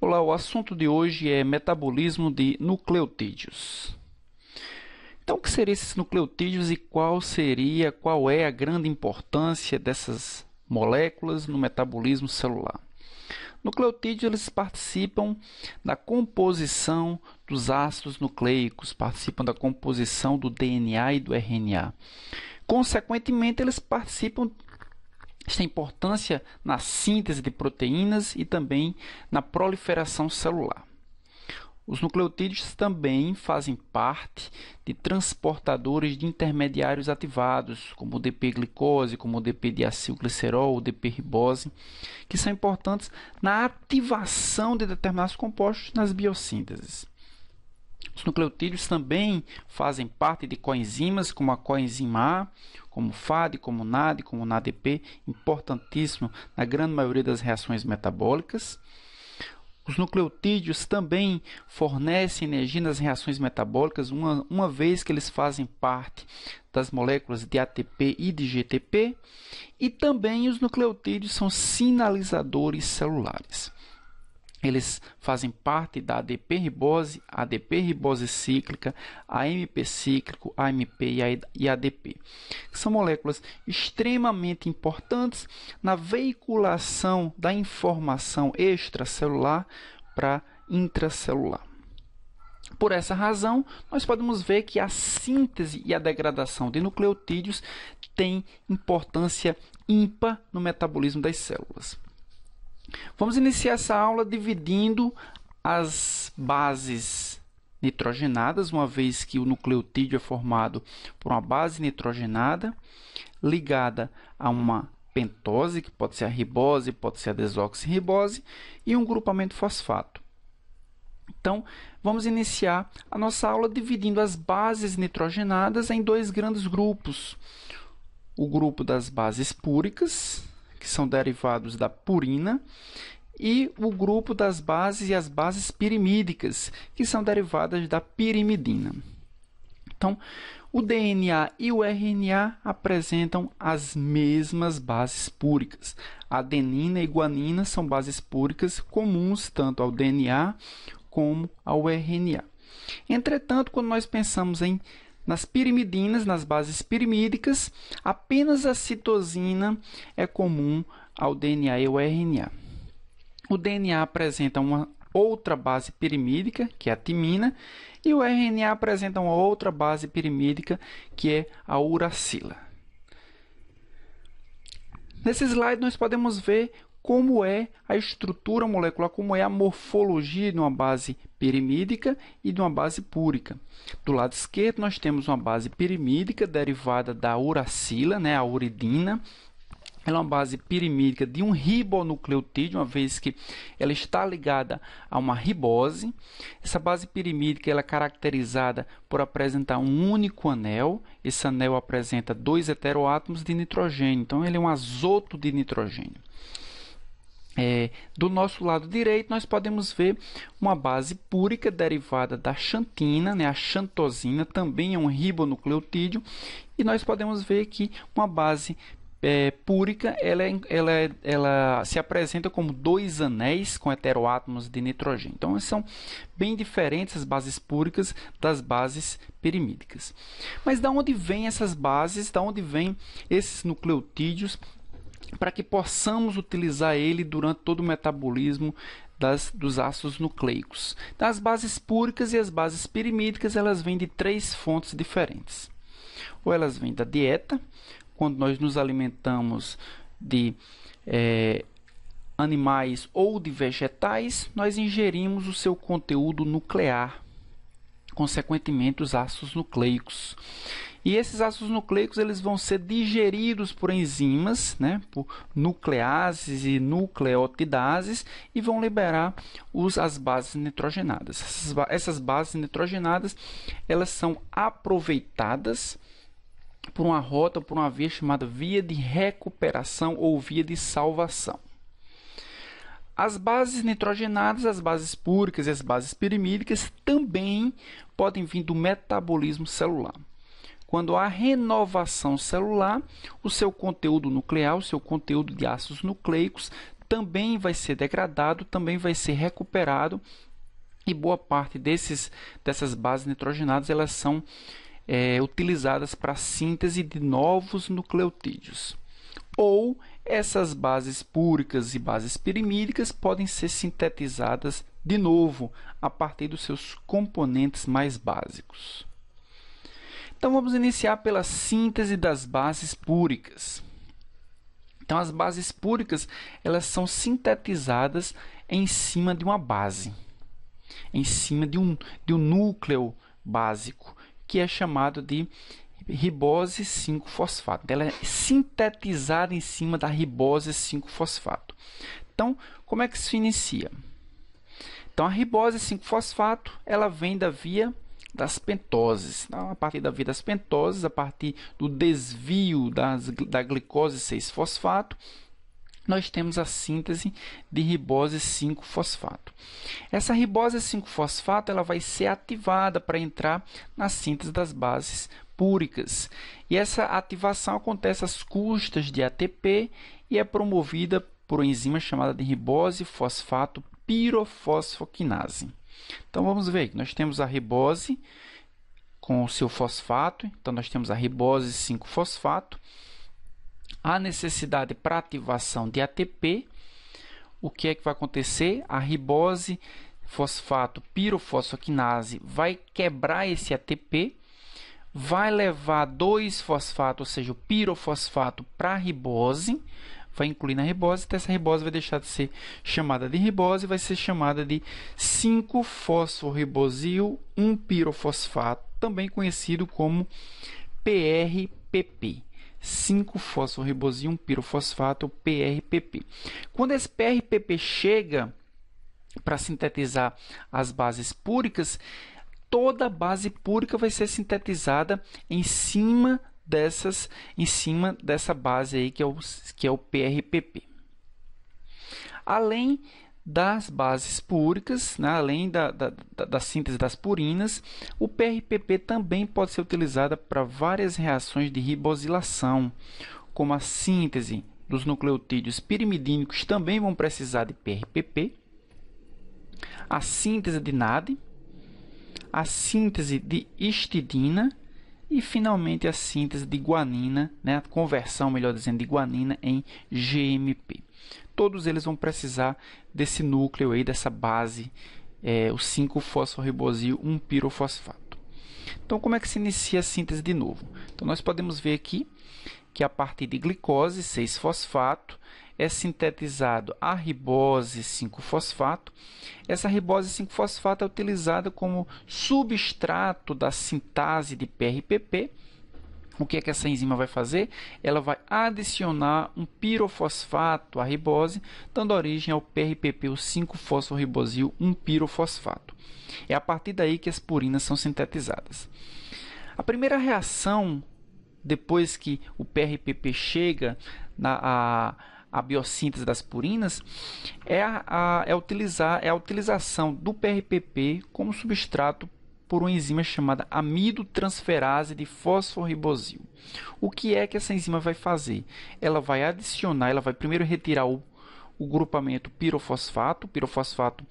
Olá, o assunto de hoje é metabolismo de nucleotídeos. Então, o que seriam esses nucleotídeos e qual é a grande importância dessas moléculas no metabolismo celular? Nucleotídeos eles participam da composição dos ácidos nucleicos, participam da composição do DNA e do RNA. Consequentemente, eles têm importância na síntese de proteínas e também na proliferação celular. Os nucleotídeos também fazem parte de transportadores de intermediários ativados, como o DP-glicose, como o DP-diacilglicerol, o DP-ribose, que são importantes na ativação de determinados compostos nas biossínteses. Os nucleotídeos também fazem parte de coenzimas, como a coenzima A, como o FAD, como o NAD, como o NADP, importantíssimo na grande maioria das reações metabólicas. Os nucleotídeos também fornecem energia nas reações metabólicas, uma vez que eles fazem parte das moléculas de ATP e de GTP. E também os nucleotídeos são sinalizadores celulares. Eles fazem parte da ADP-ribose, ADP-ribose cíclica, AMP cíclico, AMP e ADP, que são moléculas extremamente importantes na veiculação da informação extracelular para intracelular. Por essa razão, nós podemos ver que a síntese e a degradação de nucleotídeos tem importância ímpar no metabolismo das células. Vamos iniciar essa aula dividindo as bases nitrogenadas, uma vez que o nucleotídeo é formado por uma base nitrogenada ligada a uma pentose, que pode ser a ribose, pode ser a desoxirribose, e um grupamento fosfato. Então, vamos iniciar a nossa aula dividindo as bases nitrogenadas em dois grandes grupos. O grupo das bases púricas, que são derivados da purina, e o grupo das bases e as bases pirimídicas, que são derivadas da pirimidina. Então, o DNA e o RNA apresentam as mesmas bases púricas. A adenina e guanina são bases púricas comuns tanto ao DNA como ao RNA. Entretanto, quando nós pensamos nas pirimidinas, nas bases pirimídicas, apenas a citosina é comum ao DNA e ao RNA. O DNA apresenta uma outra base pirimídica, que é a timina, e o RNA apresenta uma outra base pirimídica, que é a uracila. Nesse slide, nós podemos ver como é a estrutura molecular, como é a morfologia de uma base pirimídica e de uma base púrica. Do lado esquerdo, nós temos uma base pirimídica derivada da uracila, a uridina. Ela é uma base pirimídica de um ribonucleotídeo, uma vez que ela está ligada a uma ribose. Essa base pirimídica ela é caracterizada por apresentar um único anel. Esse anel apresenta dois heteroátomos de nitrogênio, então ele é um azoto de nitrogênio. Do nosso lado direito, nós podemos ver uma base púrica derivada da xantina, a xantosina também é um ribonucleotídeo, e nós podemos ver que uma base púrica ela se apresenta como dois anéis com heteroátomos de nitrogênio. Então, são bem diferentes as bases púricas das bases pirimídicas. Mas de onde vêm essas bases, de onde vêm esses nucleotídeos, para que possamos utilizar ele durante todo o metabolismo dos ácidos nucleicos? Então, as bases púricas e as bases pirimídicas elas vêm de três fontes diferentes. Ou elas vêm da dieta, quando nós nos alimentamos de animais ou de vegetais, nós ingerimos o seu conteúdo nuclear, consequentemente os ácidos nucleicos. E esses ácidos nucleicos eles vão ser digeridos por enzimas, por nucleases e nucleotidases, e vão liberar as bases nitrogenadas. Essas bases nitrogenadas elas são aproveitadas por uma rota, por uma via chamada via de recuperação ou via de salvação. As bases nitrogenadas, as bases púricas e as bases pirimídicas também podem vir do metabolismo celular. Quando há renovação celular, o seu conteúdo nuclear, o seu conteúdo de ácidos nucleicos também vai ser degradado, também vai ser recuperado, e boa parte dessas bases nitrogenadas elas são utilizadas para a síntese de novos nucleotídeos. Ou essas bases púricas e bases pirimídicas podem ser sintetizadas de novo a partir dos seus componentes mais básicos. Então vamos iniciar pela síntese das bases púricas. Então as bases púricas elas são sintetizadas em cima de uma base, em cima de um núcleo básico, que é chamado de ribose 5-fosfato. Ela é sintetizada em cima da ribose 5-fosfato. Então, como é que isso inicia? Então, a ribose 5-fosfato ela vem da via das pentoses. Então, a partir da via das pentoses, a partir do desvio da glicose 6-fosfato, nós temos a síntese de ribose 5-fosfato. Essa ribose 5-fosfato ela vai ser ativada para entrar na síntese das bases púricas. E essa ativação acontece às custas de ATP e é promovida por uma enzima chamada de ribose fosfato pirofosfoquinase. Então vamos ver, nós temos a ribose com o seu fosfato, então nós temos a ribose 5-fosfato. A necessidade para ativação de ATP, o que é que vai acontecer? A ribose fosfato pirofosfoquinase vai quebrar esse ATP, vai levar 2-fosfato, ou seja, o pirofosfato para a ribose, vai incluir na ribose, então essa ribose vai deixar de ser chamada de ribose, vai ser chamada de 5-fosforribosil 1-pirofosfato, também conhecido como PRPP. 5-fosforribosil 1-pirofosfato, PRPP. Quando esse PRPP chega para sintetizar as bases púricas, toda a base púrica vai ser sintetizada em cima dessa base aí que é o PRPP. Além das bases púricas, né, além da síntese das purinas, o PRPP também pode ser utilizado para várias reações de ribosilação, como a síntese dos nucleotídeos pirimidínicos também vão precisar de PRPP, a síntese de NAD, a síntese de histidina e, finalmente, a síntese de guanina, né, a conversão, melhor dizendo, de guanina em GMP. Todos eles vão precisar desse núcleo aí, dessa base, o 5-fosforribosil 1-pirofosfato. Então, como é que se inicia a síntese de novo? Então, nós podemos ver aqui que a partir de glicose 6-fosfato é sintetizado a ribose 5-fosfato. Essa ribose 5-fosfato é utilizada como substrato da sintase de PRPP. O que é que essa enzima vai fazer? Ela vai adicionar um pirofosfato à ribose, dando origem ao PRPP, o 5-fosforribosil 1-pirofosfato. É a partir daí que as purinas são sintetizadas. A primeira reação, depois que o PRPP chega a biossíntese das purinas, é a utilização do PRPP como substrato por uma enzima chamada amidotransferase de fosforribosil. O que é que essa enzima vai fazer? Ela vai adicionar, ela vai primeiro retirar o grupamento pirofosfato. O pirofosfato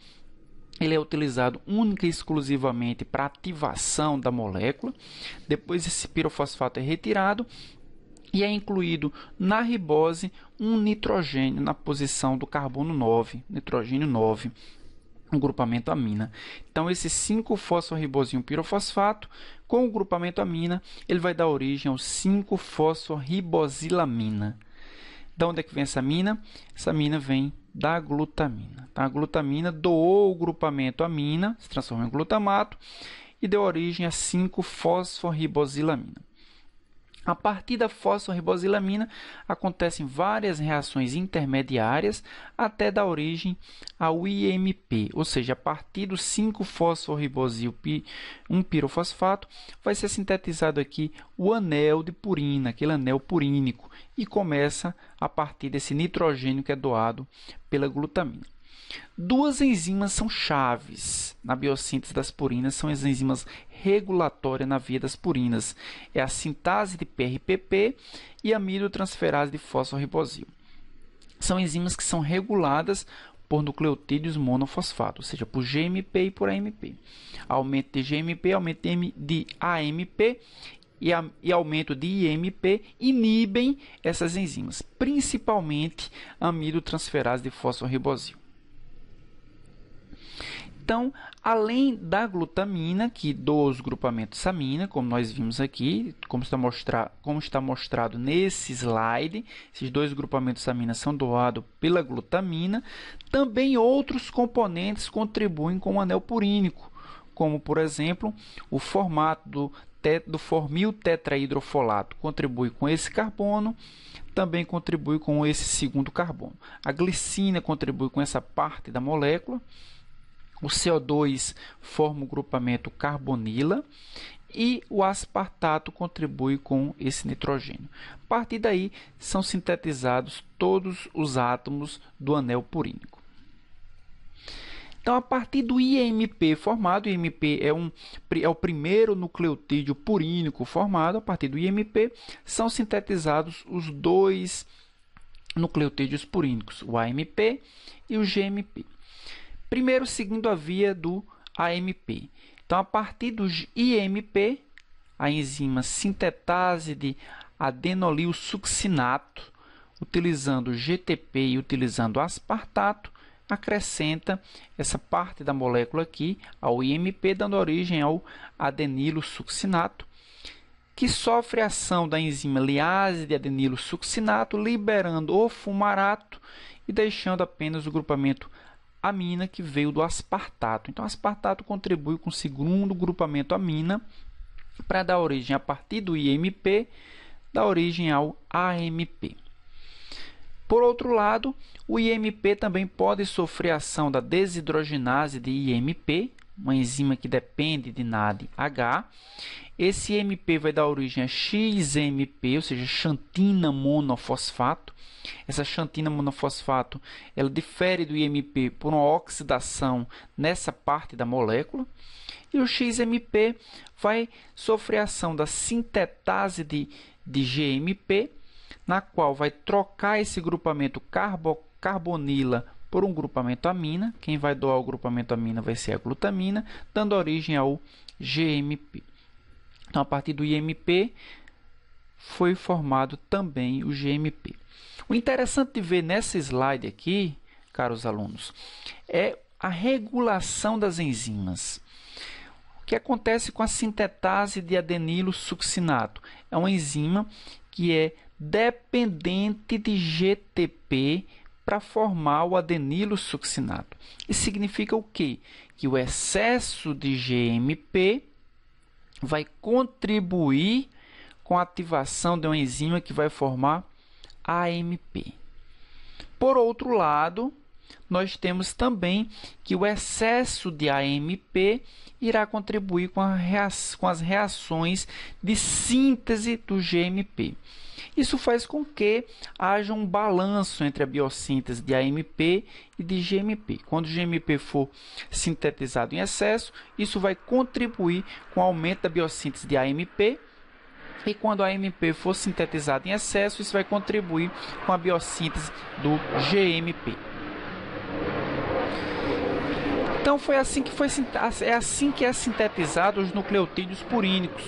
ele é utilizado única e exclusivamente para ativação da molécula. Depois esse pirofosfato é retirado e é incluído na ribose um nitrogênio na posição do carbono 9, nitrogênio 9. Um grupamento amina. Então, esse 5-fosforribosil pirofosfato, com o grupamento amina, ele vai dar origem ao 5-fosforribosilamina. De onde é que vem essa amina? Essa amina vem da glutamina. Tá? A glutamina doou o grupamento amina, se transformou em glutamato, e deu origem a 5-fosforribosilamina. A partir da fosforribosilamina, acontecem várias reações intermediárias até dar origem ao IMP, ou seja, a partir do 5-fosforribosil 1-pirofosfato, vai ser sintetizado aqui o anel de purina, aquele anel purínico, e começa a partir desse nitrogênio que é doado pela glutamina. Duas enzimas são chaves na biossíntese das purinas, são as enzimas regulatórias na via das purinas. É a sintase de PRPP e a amidotransferase de fosforribosil. são enzimas que são reguladas por nucleotídeos monofosfato, ou seja, por GMP e por AMP. Aumento de GMP, aumento de AMP e aumento de IMP inibem essas enzimas, principalmente amidotransferase de fosforribosil. Então, além da glutamina, que doa os grupamentos amina, como nós vimos aqui, como está mostrado nesse slide, esses dois grupamentos amina são doados pela glutamina, também outros componentes contribuem com o anel purínico, como, por exemplo, o formato do formil tetrahidrofolato contribui com esse carbono, também contribui com esse segundo carbono. A glicina contribui com essa parte da molécula. O CO2 forma o grupamento carbonila e o aspartato contribui com esse nitrogênio. A partir daí, são sintetizados todos os átomos do anel purínico. Então, a partir do IMP formado, o IMP é o primeiro nucleotídeo purínico formado, a partir do IMP são sintetizados os dois nucleotídeos purínicos, o AMP e o GMP. Primeiro, seguindo a via do AMP. Então, a partir do IMP, a enzima sintetase de adenolilsuccinato, utilizando GTP e utilizando aspartato, acrescenta essa parte da molécula aqui ao IMP, dando origem ao adenilsuccinato, que sofre a ação da enzima liase de adenilsuccinato, liberando o fumarato e deixando apenas o grupamento amina que veio do aspartato. Então, o aspartato contribui com o segundo grupamento amina para dar origem, a partir do IMP, dar origem ao AMP. Por outro lado, o IMP também pode sofrer a ação da desidrogenase de IMP, uma enzima que depende de NADH. Esse IMP vai dar origem a XMP, ou seja, xantina monofosfato. Essa xantina monofosfato ela difere do IMP por uma oxidação nessa parte da molécula. E o XMP vai sofrer a ação da sintetase de GMP, na qual vai trocar esse grupamento carbonila por um grupamento amina. Quem vai doar o grupamento amina vai ser a glutamina, dando origem ao GMP. Então, a partir do IMP, foi formado também o GMP. O interessante de ver nessa slide aqui, caros alunos, é a regulação das enzimas. O que acontece com a sintetase de adenilsuccinato? É uma enzima que é dependente de GTP para formar o adenilsuccinato. Isso significa o quê? Que o excesso de GMP vai contribuir com a ativação de uma enzima que vai formar AMP. Por outro lado, nós temos também que o excesso de AMP irá contribuir com as reações de síntese do GMP. Isso faz com que haja um balanço entre a biossíntese de AMP e de GMP. Quando o GMP for sintetizado em excesso, isso vai contribuir com o aumento da biossíntese de AMP. E quando a AMP for sintetizada em excesso, isso vai contribuir com a biossíntese do GMP. Então, é assim que é sintetizado os nucleotídeos purínicos.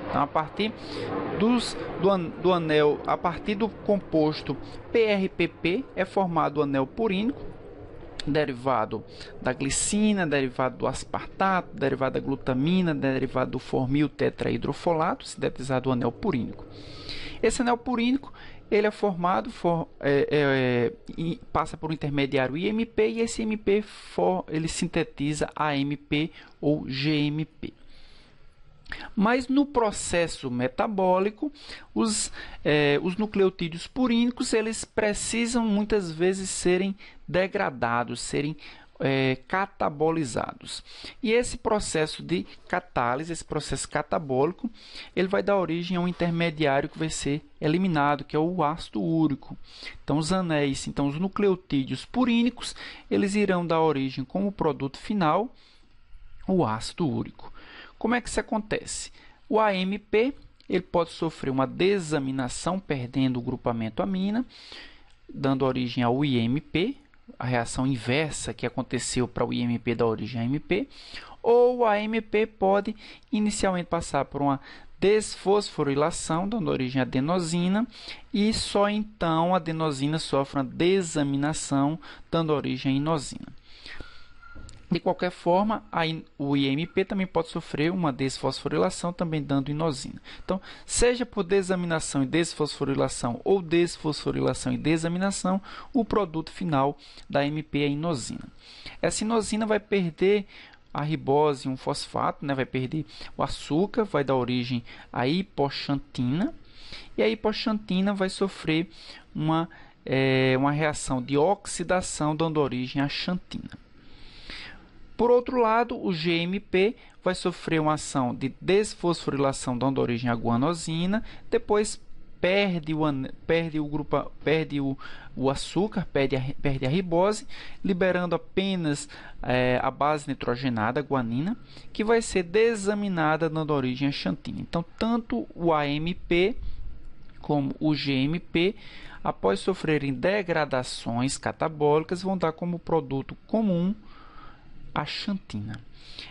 Então, a partir do anel, a partir do composto PRPP, é formado o anel purínico, derivado da glicina, derivado do aspartato, derivado da glutamina, derivado do formil tetrahidrofolato, sintetizado o anel purínico. Esse anel purínico ele é formado, passa por um intermediário IMP e esse IMP ele sintetiza AMP ou GMP. Mas no processo metabólico, os nucleotídeos purínicos eles precisam muitas vezes serem degradados, serem catabolizados. E esse processo de catálise, esse processo catabólico, ele vai dar origem a um intermediário que vai ser eliminado, que é o ácido úrico. Então, os nucleotídeos purínicos, eles irão dar origem como produto final o ácido úrico. Como é que isso acontece? O AMP ele pode sofrer uma desaminação, perdendo o grupamento amina. dando origem ao IMP, a reação inversa que aconteceu para o IMP dar origem a AMP, ou a AMP pode inicialmente passar por uma desfosforilação, dando origem à adenosina, e só então a adenosina sofre uma desaminação, dando origem à inosina. De qualquer forma, o IMP também pode sofrer uma desfosforilação, também dando inosina. Então, seja por desaminação e desfosforilação ou desfosforilação e desaminação, o produto final da AMP é a inosina. Essa inosina vai perder a ribose, um fosfato, vai perder o açúcar, vai dar origem à hipoxantina, e a hipoxantina vai sofrer uma reação de oxidação, dando origem à xantina. Por outro lado, o GMP vai sofrer uma ação de desfosforilação, dando origem à guanosina, depois perde o açúcar, perde a ribose, liberando apenas a base nitrogenada, a guanina, que vai ser desaminada, dando origem à xantina. Então, tanto o AMP como o GMP, após sofrerem degradações catabólicas, vão dar como produto comum a xantina.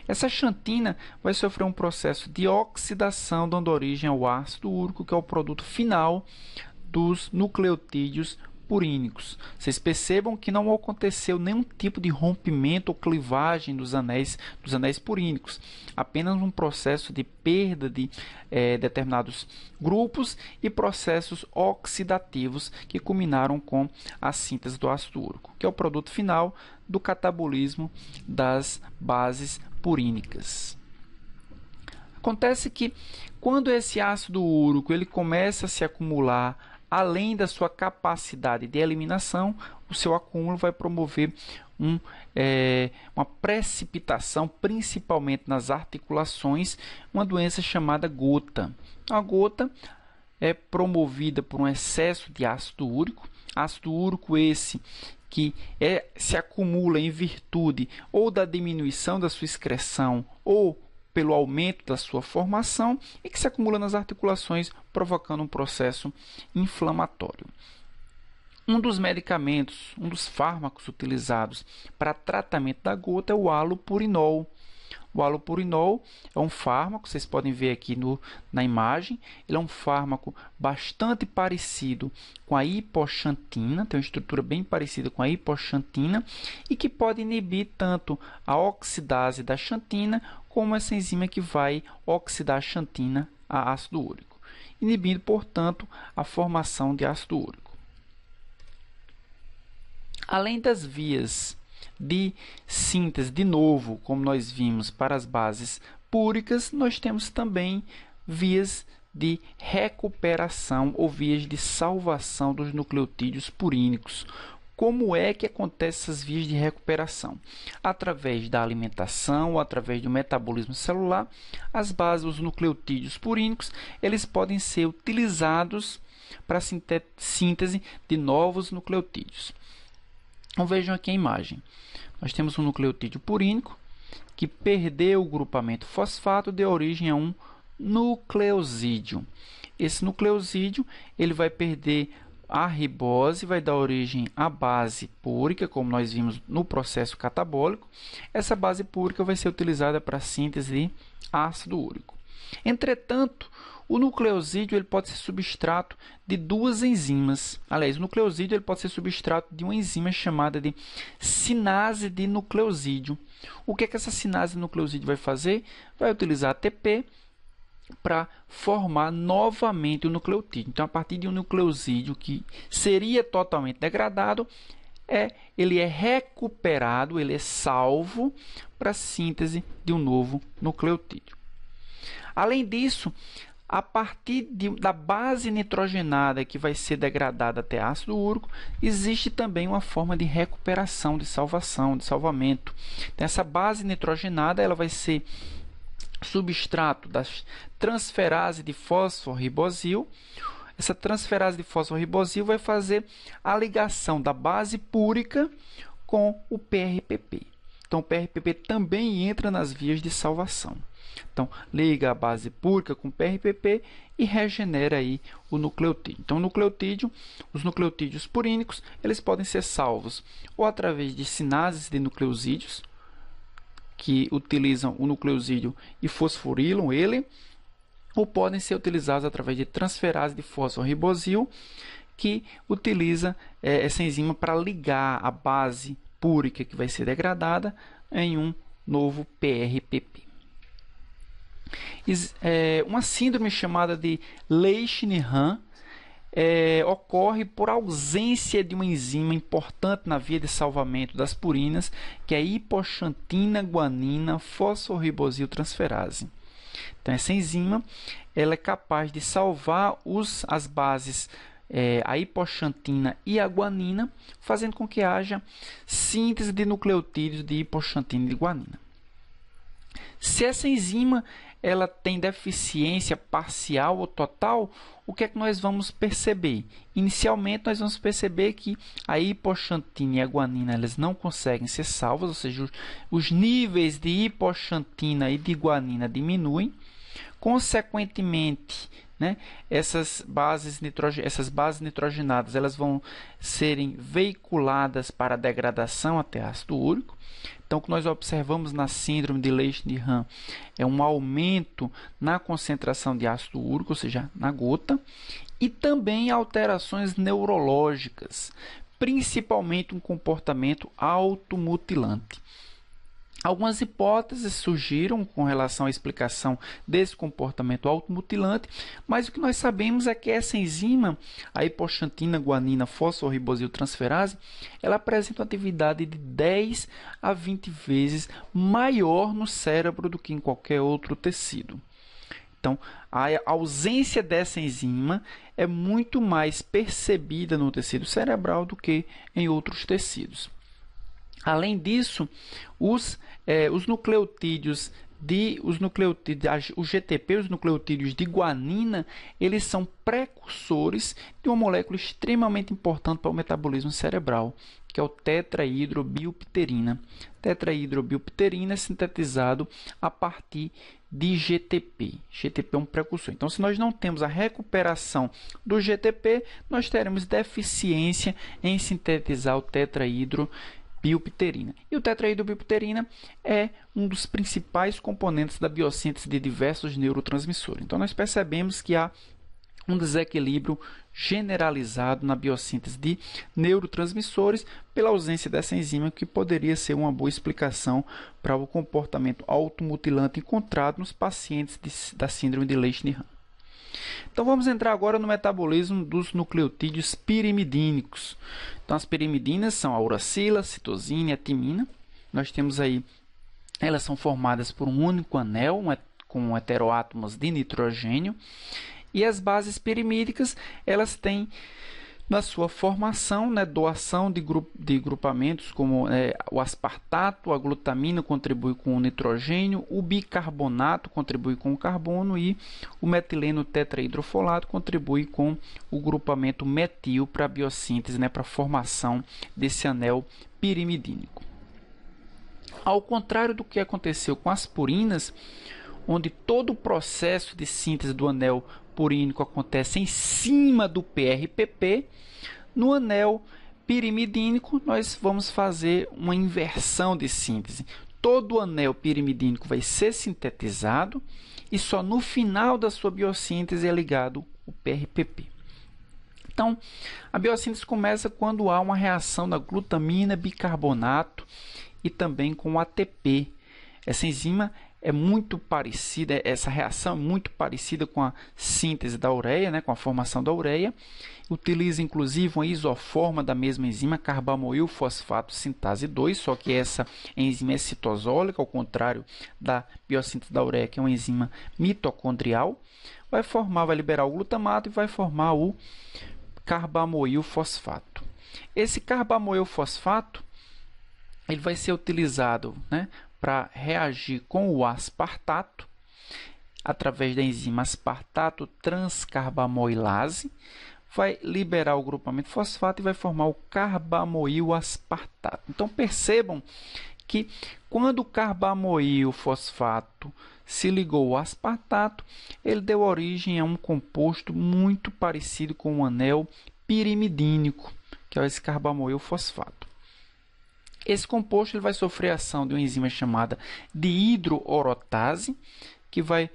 Essa xantina vai sofrer um processo de oxidação, dando origem ao ácido úrico, que é o produto final dos nucleotídeos purínicos. Vocês percebam que não aconteceu nenhum tipo de rompimento ou clivagem dos anéis purínicos, apenas um processo de perda de determinados grupos e processos oxidativos que culminaram com a síntese do ácido úrico, que é o produto final do catabolismo das bases purínicas. Acontece que quando esse ácido úrico ele começa a se acumular além da sua capacidade de eliminação, o seu acúmulo vai promover uma precipitação, principalmente nas articulações, uma doença chamada gota. A gota é promovida por um excesso de ácido úrico esse que se acumula em virtude ou da diminuição da sua excreção ou pelo aumento da sua formação e que se acumula nas articulações, provocando um processo inflamatório. Um dos medicamentos, um dos fármacos utilizados para tratamento da gota é o halopurinol. O halopurinol é um fármaco, vocês podem ver aqui na imagem, ele é um fármaco bastante parecido com a hipoxantina, tem uma estrutura bem parecida com a hipoxantina e que pode inibir tanto a oxidase da xantina como essa enzima que vai oxidar a xantina a ácido úrico, inibindo, portanto, a formação de ácido úrico. Além das vias de síntese, de novo, como nós vimos para as bases púricas, nós temos também vias de recuperação ou vias de salvação dos nucleotídeos purínicos. Como é que acontecem essas vias de recuperação? Através da alimentação ou através do metabolismo celular, as bases, os nucleotídeos purínicos, eles podem ser utilizados para a síntese de novos nucleotídeos. Então, vejam aqui a imagem. Nós temos um nucleotídeo purínico que perdeu o grupamento fosfato, deu origem a um nucleosídeo. Esse nucleosídeo ele vai perder a ribose, vai dar origem à base púrica, como nós vimos no processo catabólico. Essa base púrica vai ser utilizada para a síntese de ácido úrico. Entretanto, o nucleosídeo ele pode ser substrato de duas enzimas. Aliás, o nucleosídeo ele pode ser substrato de uma enzima chamada de sinase de nucleosídeo. O que é que essa sinase de nucleosídeo vai fazer? Vai utilizar ATP para formar novamente o nucleotídeo. Então, a partir de um nucleosídeo que seria totalmente degradado, ele é recuperado, ele é salvo para a síntese de um novo nucleotídeo. Além disso, a partir da base nitrogenada que vai ser degradada até ácido úrico, existe também uma forma de recuperação, de salvação, de salvamento. Então, essa base nitrogenada ela vai ser substrato da transferase de fosforribosil. Essa transferase de fosforribosil vai fazer a ligação da base púrica com o PRPP. Então, o PRPP também entra nas vias de salvação. Então, liga a base púrica com PRPP e regenera aí o nucleotídeo. Então, os nucleotídeos purínicos, eles podem ser salvos ou através de sinases de nucleosídeos, que utilizam o nucleosídeo e fosforilam ele, ou podem ser utilizados através de transferase de fosforibosil, que utiliza essa enzima para ligar a base púrica que vai ser degradada em um novo PRPP. Uma síndrome chamada de Leishman ocorre por ausência de uma enzima importante na via de salvamento das purinas, que é a hipoxantina guanina fosforibosil transferase. Então, essa enzima ela é capaz de salvar as bases a hipoxantina e a guanina, fazendo com que haja síntese de nucleotídeos de hipoxantina e de guanina. Se essa enzima ela tem deficiência parcial ou total, o que é que nós vamos perceber? Inicialmente, nós vamos perceber que a hipoxantina e a guanina elas não conseguem ser salvas, ou seja, os níveis de hipoxantina e de guanina diminuem. Consequentemente, essas bases nitrogenadas elas vão serem veiculadas para a degradação até ácido úrico. Então, o que nós observamos na síndrome de Leishman é um aumento na concentração de ácido úrico, ou seja, na gota, e também alterações neurológicas, principalmente um comportamento automutilante. Algumas hipóteses surgiram com relação à explicação desse comportamento automutilante, mas o que nós sabemos é que essa enzima, a hipoxantina guanina fosforibosil transferase, ela apresenta uma atividade de 10 a 20 vezes maior no cérebro do que em qualquer outro tecido. Então, a ausência dessa enzima é muito mais percebida no tecido cerebral do que em outros tecidos. Além disso, os nucleotídeos o GTP, os nucleotídeos de guanina, eles são precursores de uma molécula extremamente importante para o metabolismo cerebral, que é o tetrahidrobiopterina. Tetrahidrobiopterina é sintetizado a partir de GTP. GTP é um precursor. Então, se nós não temos a recuperação do GTP, nós teremos deficiência em sintetizar o tetrahidrobiopterina. E o tetrahidrobiopterina é um dos principais componentes da biossíntese de diversos neurotransmissores. Então, nós percebemos que há um desequilíbrio generalizado na biossíntese de neurotransmissores pela ausência dessa enzima, que poderia ser uma boa explicação para o comportamento automutilante encontrado nos pacientes da síndrome de Leishman. Então, vamos entrar agora no metabolismo dos nucleotídeos pirimidínicos. Então, as pirimidinas são a uracila, a citosina e a timina. Nós temos aí, elas são formadas por um único anel com heteroátomos de nitrogênio. E as bases pirimídicas, elas têm na sua formação, doação de grupamentos como o aspartato, a glutamina contribui com o nitrogênio, o bicarbonato contribui com o carbono e o metileno tetrahidrofolato contribui com o grupamento metil para a biossíntese, para a formação desse anel pirimidínico. Ao contrário do que aconteceu com as purinas, onde todo o processo de síntese do anel purínico acontece em cima do PRPP, no anel pirimidínico nós vamos fazer uma inversão de síntese. Todo o anel pirimidínico vai ser sintetizado e só no final da sua biossíntese é ligado o PRPP. Então, a biossíntese começa quando há uma reação da glutamina, bicarbonato e também com o ATP. Essa enzima é muito parecida, essa reação é muito parecida com a síntese da ureia, com a formação da ureia. Utiliza inclusive uma isoforma da mesma enzima, carbamoil fosfato sintase 2, só que essa enzima é citosólica, ao contrário da biossíntese da ureia, que é uma enzima mitocondrial. Vai liberar o glutamato e vai formar o carbamoil fosfato. Esse carbamoil fosfato ele vai ser utilizado, para reagir com o aspartato, através da enzima aspartato transcarbamoilase, vai liberar o grupamento fosfato e vai formar o carbamoil aspartato. Então, percebam que quando o carbamoil fosfato se ligou ao aspartato, ele deu origem a um composto muito parecido com o anel pirimidínico, que é esse carbamoil fosfato. Esse composto ele vai sofrer a ação de uma enzima chamada dihidroorotase, que vai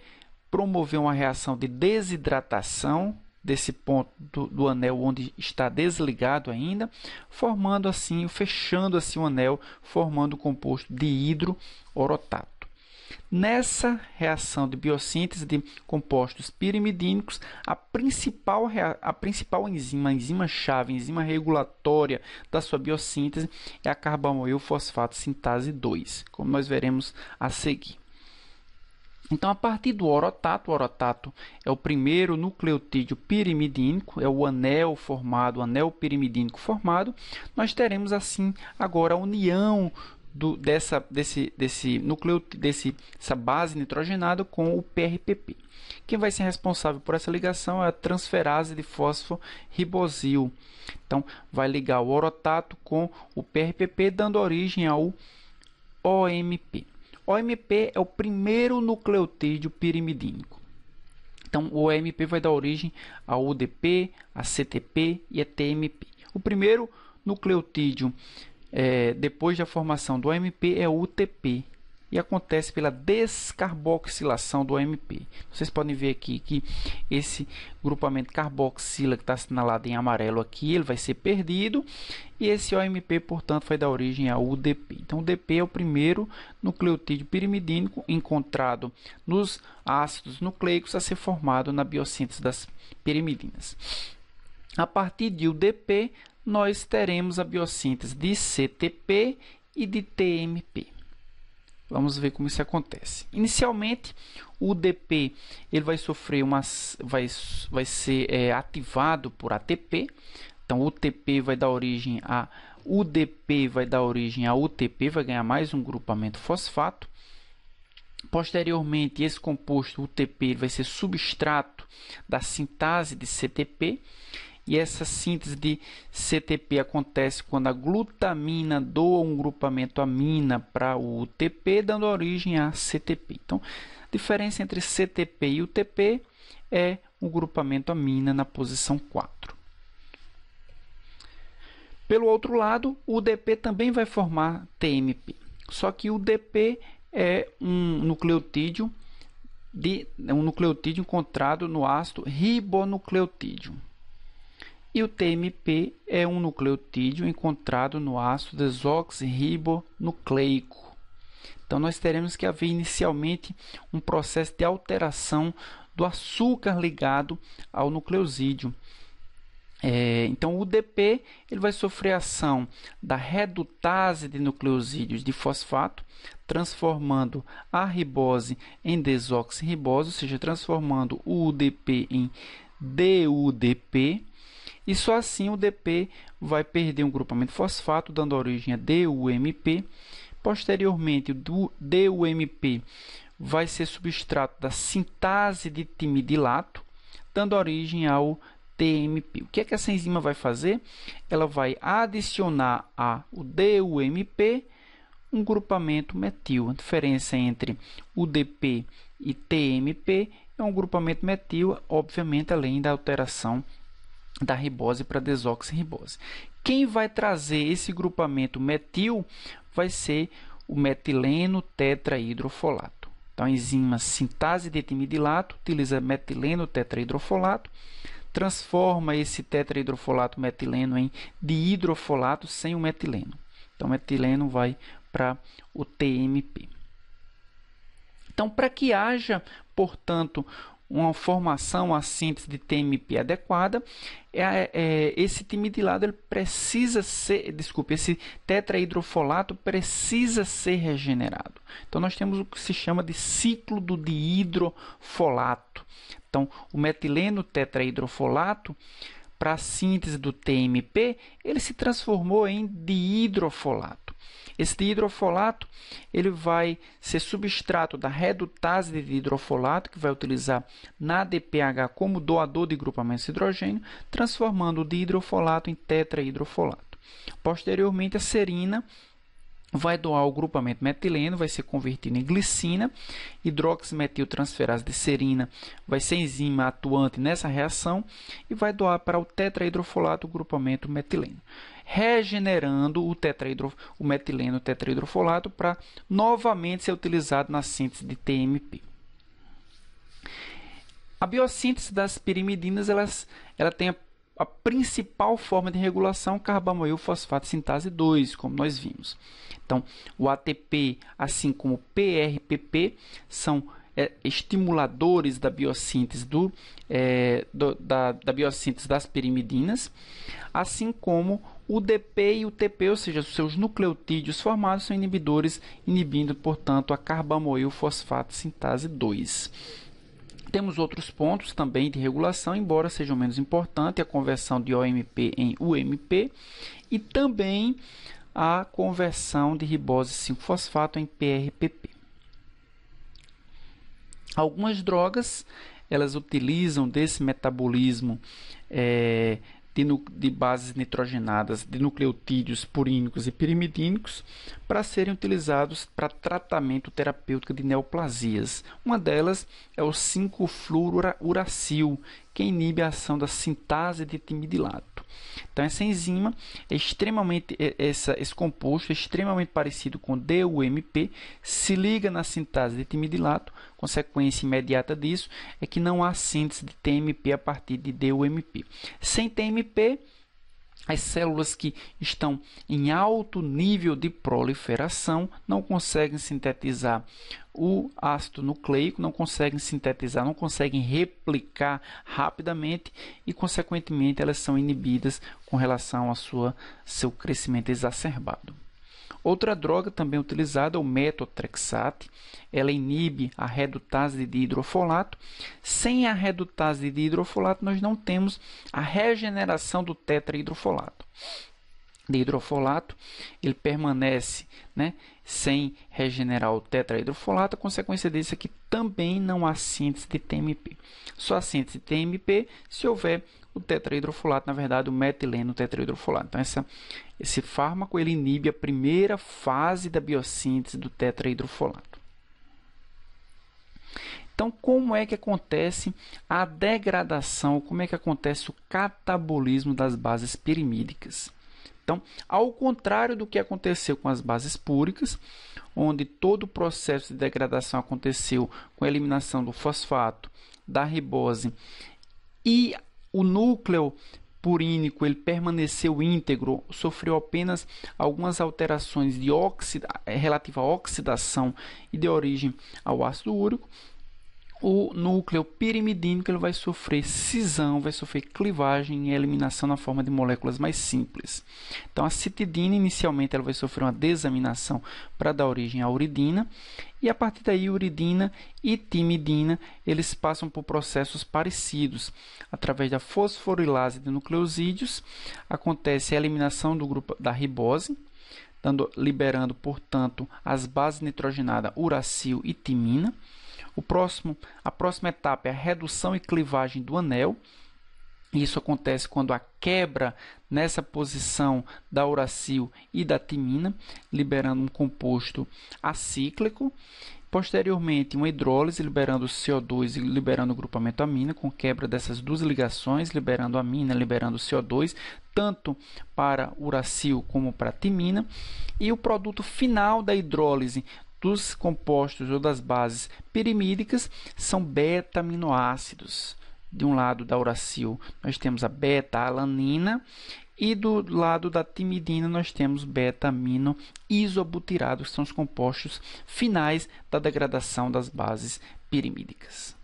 promover uma reação de desidratação desse ponto do anel onde está desligado ainda, formando assim, fechando assim o anel, formando o composto dihidroorotato. Nessa reação de biossíntese de compostos pirimidínicos, a principal enzima, a enzima-chave, a enzima regulatória da sua biossíntese é a carbamoil fosfato sintase 2, como nós veremos a seguir. Então, a partir do orotato, o orotato é o primeiro nucleotídeo pirimidínico, é o anel formado, o anel pirimidínico formado, nós teremos assim agora a união dessa base nitrogenada com o PRPP. Quem vai ser responsável por essa ligação é a transferase de fosforibosil. Então, vai ligar o orotato com o PRPP, dando origem ao OMP. OMP é o primeiro nucleotídeo pirimidínico. Então, o OMP vai dar origem ao UDP, a CTP e a TMP. O primeiro nucleotídeo depois da formação do OMP é o UTP e acontece pela descarboxilação do OMP. Vocês podem ver aqui que esse grupamento carboxila que está assinalado em amarelo aqui, ele vai ser perdido e esse OMP, portanto, vai dar origem ao UDP. Então, o UDP é o primeiro nucleotídeo pirimidínico encontrado nos ácidos nucleicos a ser formado na biossíntese das pirimidinas. A partir de UDP, nós teremos a biossíntese de CTP e de TMP. Vamos ver como isso acontece. Inicialmente, o UDP ele vai sofrer vai ser ativado por ATP. Então, o UTP vai dar origem a UDP, vai dar origem a UTP, vai ganhar mais um grupamento fosfato. Posteriormente, esse composto UTP vai ser substrato da sintase de CTP. E essa síntese de CTP acontece quando a glutamina doa um grupamento amina para o UTP, dando origem a CTP. Então, a diferença entre CTP e UTP é o grupamento amina na posição 4. Pelo outro lado, o UDP também vai formar TMP. Só que o UDP é um nucleotídeo encontrado no ácido ribonucleotídeo. E o TMP é um nucleotídeo encontrado no ácido desoxirribonucleico. Então, nós teremos que haver inicialmente um processo de alteração do açúcar ligado ao nucleosídeo. Então, o UDP ele vai sofrer a ação da redutase de nucleosídeos de fosfato, transformando a ribose em desoxirribose, ou seja, transformando o UDP em DUDP. E só assim o UDP vai perder um grupamento fosfato, dando origem a DUMP. Posteriormente, o DUMP vai ser substrato da sintase de timidilato, dando origem ao TMP. O que é que essa enzima vai fazer? Ela vai adicionar ao DUMP um grupamento metil. A diferença entre UDP e TMP é um grupamento metil, obviamente, além da alteração da ribose para desoxirribose. Quem vai trazer esse grupamento metil vai ser o metileno tetrahidrofolato. Então, a enzima sintase de timidilato utiliza metileno tetrahidrofolato, transforma esse tetrahidrofolato metileno em dihidrofolato sem o metileno. Então, o metileno vai para o TMP. Então, para que haja, portanto, uma formação, a síntese de TMP adequada, esse timidilato ele precisa ser, esse tetrahidrofolato precisa ser regenerado. Então, nós temos o que se chama de ciclo do dihidrofolato. Então, o metileno tetrahidrofolato, para a síntese do TMP, ele se transformou em dihidrofolato. Esse dihidrofolato ele vai ser substrato da redutase de dihidrofolato, que vai utilizar na DPH como doador de grupamentos de hidrogênio, transformando o dihidrofolato em tetrahidrofolato. Posteriormente, a serina vai doar o grupamento metileno, vai ser convertido em glicina, hidroximetiltransferase de serina vai ser enzima atuante nessa reação e vai doar para o tetrahidrofolato o grupamento metileno, regenerando o metileno tetrahidrofolato para novamente ser utilizado na síntese de TMP. A biossíntese das pirimidinas ela tem a principal forma de regulação carbamoil fosfato sintase 2, como nós vimos. Então, o ATP, assim como o PRPP, são estimuladores da biossíntese, da biossíntese das pirimidinas, assim como o DP e o TP, ou seja, os seus nucleotídeos formados, são inibidores, inibindo, portanto, a carbamoil fosfato sintase 2. Temos outros pontos também de regulação, embora sejam menos importantes, a conversão de OMP em UMP e também a conversão de ribose 5-fosfato em PRPP. Algumas drogas, utilizam desse metabolismo de bases nitrogenadas, de nucleotídeos purínicos e pirimidínicos, para serem utilizados para tratamento terapêutico de neoplasias. Uma delas é o 5-fluorouracil, que inibe a ação da sintase de timidilato. Então, essa enzima esse composto é extremamente parecido com DUMP, se liga na sintase de timidilato. Consequência imediata disso é que não há síntese de TMP a partir de DUMP. Sem TMP, as células que estão em alto nível de proliferação não conseguem sintetizar o ácido nucleico, não conseguem sintetizar, não conseguem replicar rapidamente e, consequentemente, elas são inibidas com relação ao seu crescimento exacerbado. Outra droga também utilizada é o metotrexate. Ela inibe a redutase de dihidrofolato. Sem a redutase de dihidrofolato, nós não temos a regeneração do tetrahidrofolato. Dihidrofolato, ele permanece, sem regenerar o tetrahidrofolato. A consequência disso é que também não há síntese de TMP. Só a síntese de TMP se houver o tetrahidrofolato, na verdade, o metileno tetrahidrofolato. Então, esse fármaco ele inibe a primeira fase da biossíntese do tetrahidrofolato. Então, como é que acontece a degradação, como é que acontece o catabolismo das bases pirimídicas? Então, ao contrário do que aconteceu com as bases púricas, onde todo o processo de degradação aconteceu com a eliminação do fosfato, da ribose, e o núcleo purínico ele permaneceu íntegro, sofreu apenas algumas alterações relativa à oxidação e de origem ao ácido úrico. O núcleo pirimidínico ele vai sofrer cisão, vai sofrer clivagem e eliminação na forma de moléculas mais simples. Então, a citidina, inicialmente, ela vai sofrer uma desaminação para dar origem à uridina, e a partir daí, uridina e timidina, eles passam por processos parecidos. Através da fosforilase de nucleosídeos, acontece a eliminação do grupo da ribose, liberando, portanto, as bases nitrogenadas uracil e timina. A próxima etapa é a redução e clivagem do anel. Isso acontece quando há quebra nessa posição da uracil e da timina, liberando um composto acíclico. Posteriormente, uma hidrólise, liberando o CO2 e liberando o grupamento amina, com quebra dessas duas ligações, liberando a amina, liberando o CO2, tanto para uracil como para timina. E o produto final da hidrólise dos compostos ou das bases pirimídicas são beta-aminoácidos. De um lado da uracil nós temos a beta-alanina e do lado da timidina nós temos beta-amino isobutirado, que são os compostos finais da degradação das bases pirimídicas.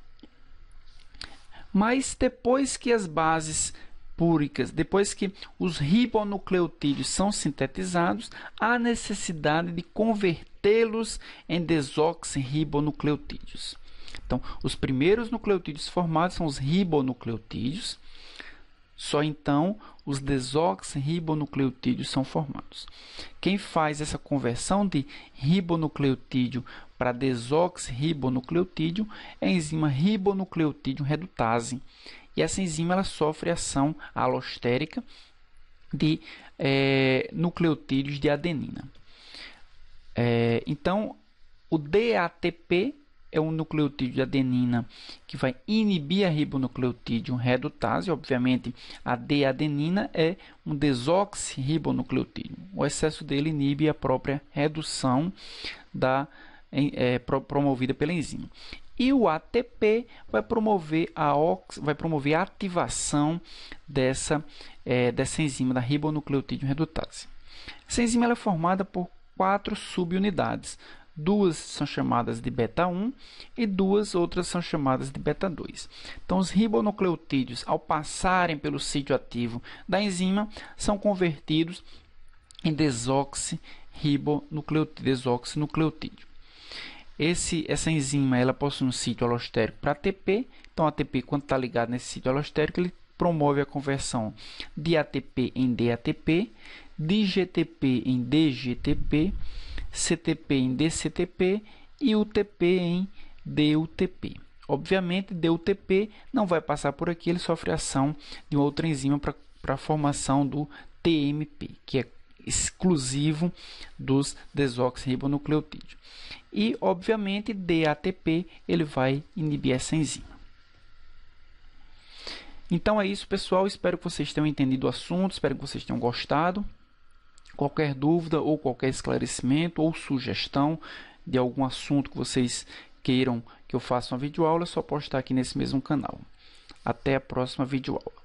Mas depois que as bases púricas, depois que os ribonucleotídeos são sintetizados, há necessidade de convertê-los em desoxirribonucleotídeos. Então, os primeiros nucleotídeos formados são os ribonucleotídeos, só então os desoxirribonucleotídeos são formados. Quem faz essa conversão de ribonucleotídeo para desoxirribonucleotídeo é a enzima ribonucleotídeo redutase. E essa enzima ela sofre ação alostérica de nucleotídeos de adenina. Então, o DATP é um nucleotídeo de adenina que vai inibir a ribonucleotídeo redutase. Obviamente, a D-adenina é um desoxirribonucleotídeo. O excesso dele inibe a própria redução promovida pela enzima. E o ATP vai promover a ativação dessa enzima da ribonucleotídeo redutase. Essa enzima ela é formada por 4 subunidades. 2 são chamadas de beta 1 e 2 outras são chamadas de beta 2. Então, os ribonucleotídeos, ao passarem pelo sítio ativo da enzima, são convertidos em desoxinucleotídeo. Essa enzima ela possui um sítio alostérico para ATP. Então, ATP, quando está ligado nesse sítio alostérico, ele promove a conversão de ATP em DATP, de GTP em DGTP, CTP em DCTP e UTP em DUTP. Obviamente, DUTP não vai passar por aqui, ele sofre ação de outra enzima para a formação do TMP, que é exclusivo dos desoxirribonucleotídeos. E, obviamente, DATP ele vai inibir essa enzima. Então é isso, pessoal. Espero que vocês tenham entendido o assunto, espero que vocês tenham gostado. Qualquer dúvida ou qualquer esclarecimento ou sugestão de algum assunto que vocês queiram que eu faça uma videoaula, é só postar aqui nesse mesmo canal. Até a próxima videoaula.